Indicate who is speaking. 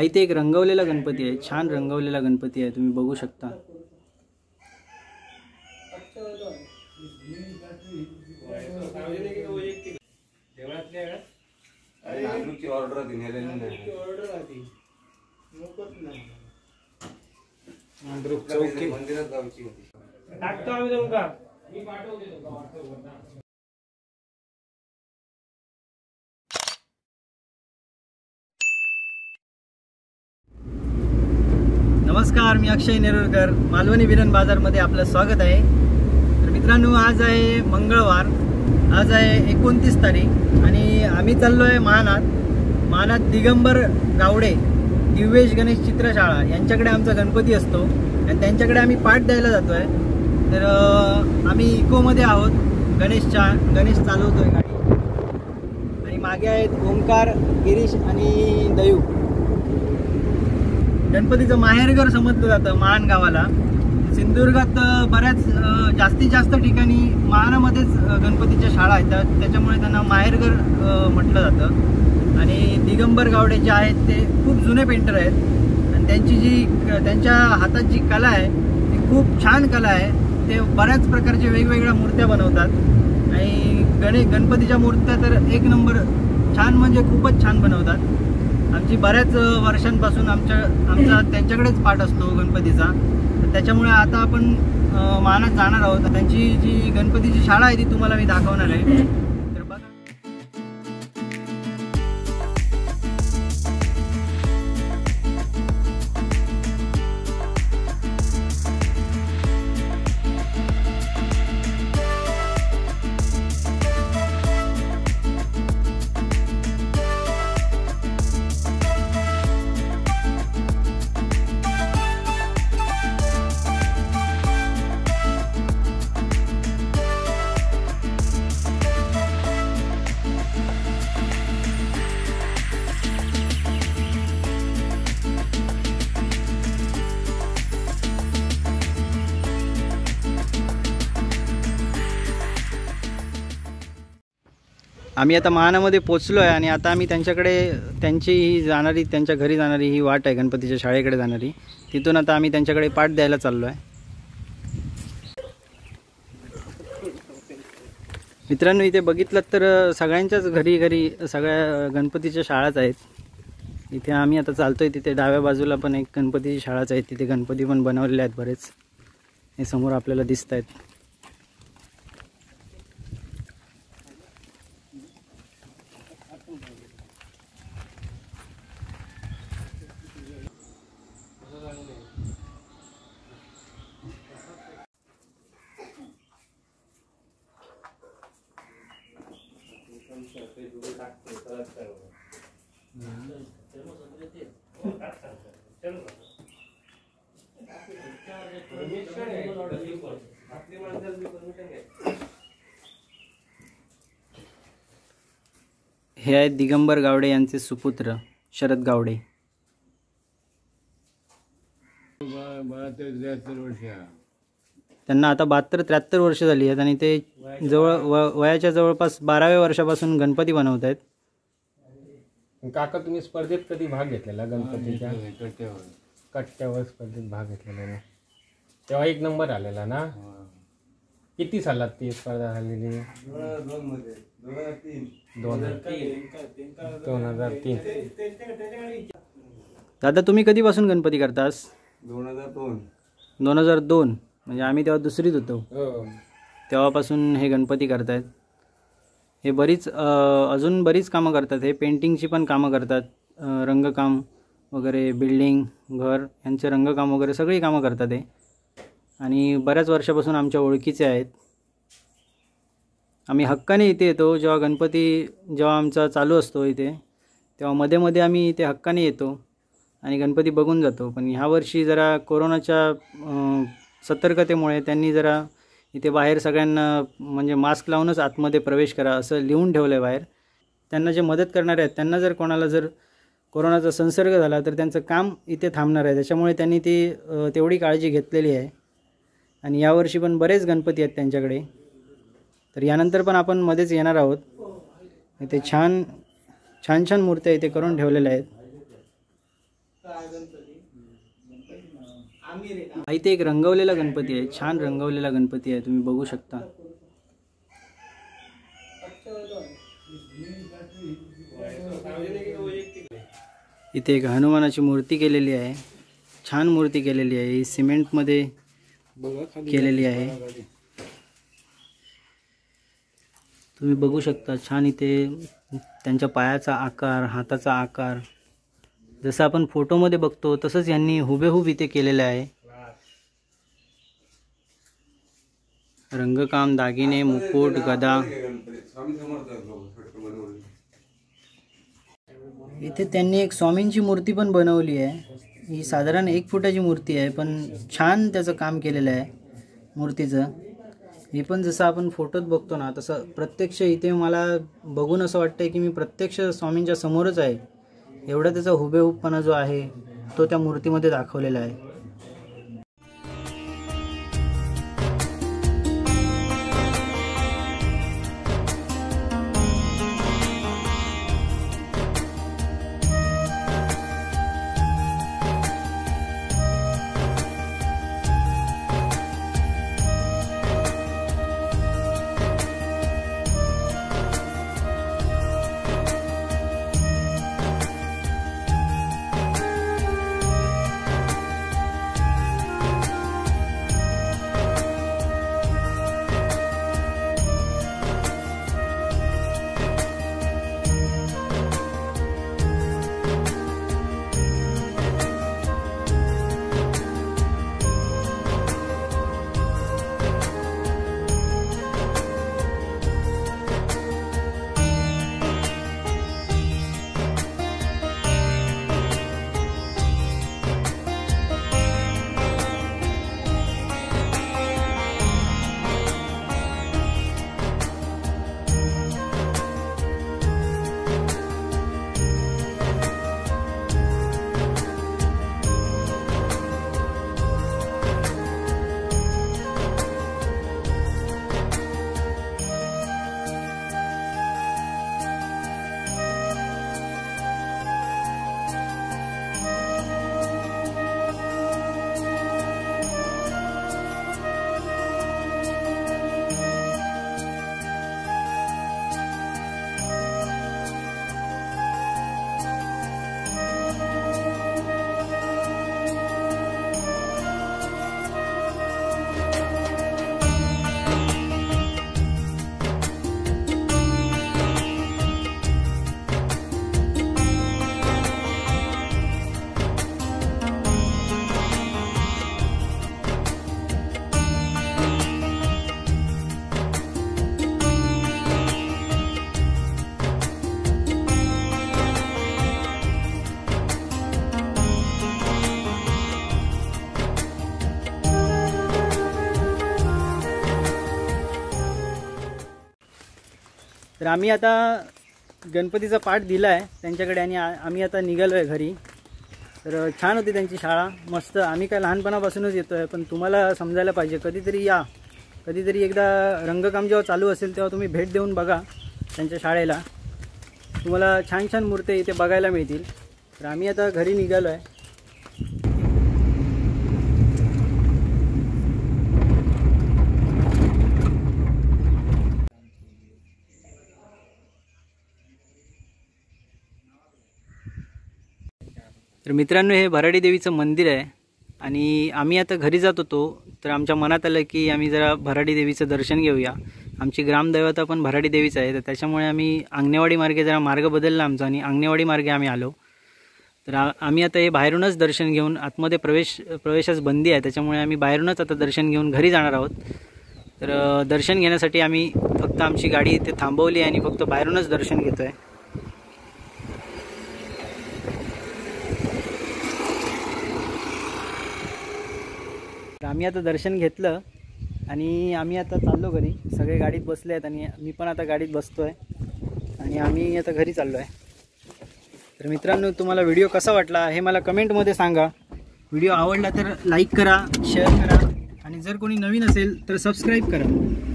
Speaker 1: इथे एक रंगवलेला गणपती आहे, छान रंगवलेला गणपती आहे, तुम्ही बघू शकता। नमस्कार, मी अक्षय नेरुरकर, मालवणी विरण बाजारमध्ये आपलं स्वागत आहे। तर मित्रांनो, आज आहे मंगळवार, आज आहे 29 तारीख आणि आम्ही चाललो आहे महानात दिगंबर गावडे दिव्येश गणेश चित्रशाळा यांच्याकडे आमचा गणपती असतो आणि त्यांच्याकडे आम्ही पाठ द्यायला जातो आहे। तर आम्ही इकोमध्ये आहोत, गणेश चालवतोय गाडी आणि मागे आहेत ओंकार, गिरीश आणि दयू। गणपतीचं माहेरघर समजलं जातं महान गावाला। सिंधुदुर्गात बऱ्याच जास्तीत जास्त ठिकाणी महानामध्येच गणपतीच्या शाळा आहेत, त्याच्यामुळे त्यांना माहेरघर म्हटलं जातं। आणि दिगंबर गावडे जे आहेत ते खूप जुने पेंटर आहेत आणि त्यांच्या हातात जी कला आहे ती खूप छान कला आहे। ते बऱ्याच प्रकारचे वेगवेगळ्या मूर्त्या बनवतात आणि गणपतीच्या मूर्त्या तर एक नंबर छान, म्हणजे खूपच छान बनवतात। आमची बऱ्याच वर्षांपासून आमचा त्यांच्याकडेच पाठ असतो गणपतीचा, तर त्याच्यामुळे आता आपण महानात जाणार आहोत। त्यांची जी गणपतीची शाळा आहे ती तुम्हाला मी दाखवणार आहे, तर बघा। आम्ही आता महानामध्ये पोचलो आहे आणि आता आम्ही त्यांच्या घरी जाणारी ही वाट आहे, गणपतीच्या शाळेकडे जाणारी, तिथून आता आम्ही त्यांच्याकडे पाठ द्यायला चाललो आहे। मित्रांनो, इथे बघितलं तर सगळ्यांच्याच घरी सगळ्या गणपतीच्या शाळाच आहेत। इथे आम्ही आता चालतोय, तिथे डाव्या बाजूला पण एक गणपतीची शाळाच आहे, तिथे गणपती पण बनवलेले आहेत बरेच, हे समोर आपल्याला दिसत आहेत। हे आहेत दिगंबर गावडे यांचे सुपुत्र शरद गावडे। त्यांना आता 72-73 वर्ष झाली आहेत आणि ते वयाच्या जवळपास 12व्या वर्षापासून गणपती बनवत आहेत।
Speaker 2: काका, तुम्ही स्पर्धेत कधी भाग घेतलेला गणपतीच्या? कट्ट्यावर स्पर्धेत भाग घेतलेला ना, तेव्हा 1 नंबर आलेला ना? किती सालात ती स्पर्धा झालेली? 2003।
Speaker 1: दादा, तुम्ही कधीपासून गणपती करतास? 2002 म्हणजे आम्ही तेव्हा दुसरीत होतो, तेव्हापासून हे गणपती करतायत। हे अजून बरीच कामं करतात, हे पेंटिंगची पण कामं करतात, रंगकाम वगैरे, बिल्डिंग, घर यांचे रंगकाम वगैरे सगळी कामं करतात हे, आणि बऱ्याच वर्षापासून आमच्या ओळखीचे आहेत। आम्ही हक्काने इथे येतो, जेव्हा आमचा चालू असतो इथे, तेव्हा मध्ये मध्ये आम्ही इथे हक्काने येतो आणि गणपती बघून जातो। पण ह्या वर्षी जरा कोरोनाच्या सतर्कतेमुळे त्यांनी जरा इथे बाहेर सगळ्यांना म्हणजे मास्क लावूनच आतमध्ये प्रवेश करा असं लिहून ठेवलं आहे बाहेर। त्यांना जे मदत करणार आहेत त्यांना जर कोणाला कोरोनाचा संसर्ग झाला तर त्यांचं काम इथे थांबणार आहे, त्याच्यामुळे त्यांनी तेवढी काळजी घेतलेली आहे। आणि यावर्षी पण बरेच गणपती आहेत त्यांच्याकडे, तर यानंतर पण आपण मध्येच येणार आहोत। इथे छान छान छान मूर्त्या इथे करून ठेवलेल्या आहेत। इथे एक रंगवलेला गणपती आहे, छान रंगवलेला गणपती आहे, तुम्ही बघू शकता. इथे एक हनुमानाची मूर्ती केलेली आहे, छान मूर्ती केलेली आहे, ही सिमेंटमध्ये केलेली आहे. तुम्ही बघू शकता छान. इथे त्यांच्या पायाचा आकार, हाताचा आकार जसं आपण फोटोमध्ये बघतो तसंच यांनी हुबेहूब इथे केलेलं आहे. रंगकाम, दागिने, मुकुट, गदा. इथे त्यांनी एक स्वामींची मूर्ती पण बनवली आहे. ही साधारण 1 फुटाची मूर्ती आहे, पण छान त्याचं काम केलेलं आहे मूर्तीचं. हे पण जसं आपण फोटोत बघतो ना तसं प्रत्यक्ष इथे मला बघून असं वाटतंय की मी प्रत्यक्ष स्वामींच्या समोरच आहे. एवढा त्याचा हुबेहूबपणा जो आहे तो त्या मूर्तीमध्ये दाखवलेला आहे. तर आम्ही आता गणपतीचा पाठ दिला आहे त्यांच्याकडे आणि आम्ही आता निघालो आहे घरी. तर छान होती त्यांची शाळा, मस्त. आम्ही काय लहानपणापासूनच येतो आहे, पण तुम्हाला समजायला पाहिजे, कधीतरी या, कधीतरी एकदा रंगकाम जेव्हा चालू असेल तेव्हा तुम्ही भेट देऊन बघा त्यांच्या शाळेला. तुम्हाला छान छान मूर्ती इथे बघायला मिळतील. तर आम्ही आता घरी निघालो आहे. तर मित्रांनो, हे भराडी देवीचं मंदिर आहे आणि आम्ही आता घरी जात होतो तर आमच्या मनात आलं की आम्ही जरा भराडी देवीचं दर्शन घेऊया. आमची ग्रामदैवता पण भराडी देवीच आहे, तर त्याच्यामुळे आम्ही अंगणेवाडी मार्गे जरा मार्ग बदलला आमचा आणि अंगणेवाडी मार्गे आम्ही आलो. तर आम्ही आता हे बाहेरूनच दर्शन घेऊन, आतमध्ये प्रवेशास बंदी आहे त्याच्यामुळे आम्ही बाहेरूनच आता दर्शन घेऊन घरी जाणार आहोत. तर दर्शन घेण्यासाठी आम्ही फक्त आमची गाडी इथे थांबवली आणि फक्त बाहेरूनच दर्शन घेतो आहे. आम्ही आता दर्शन घेतलं आणि आम्ही आता चाललो घरी. सगळे गाडीत बसले आहेत आणि मी पण आता गाडीत बसतो आहे आणि आम्ही आता घरी चाललो आहे. तर मित्रांनो, तुम्हाला व्हिडिओ कसा वाटला हे मला कमेंटमध्ये सांगा. व्हिडिओ आवडला तर लाईक करा, शेअर करा आणि जर कोणी नवीन असेल तर सबस्क्राईब करा.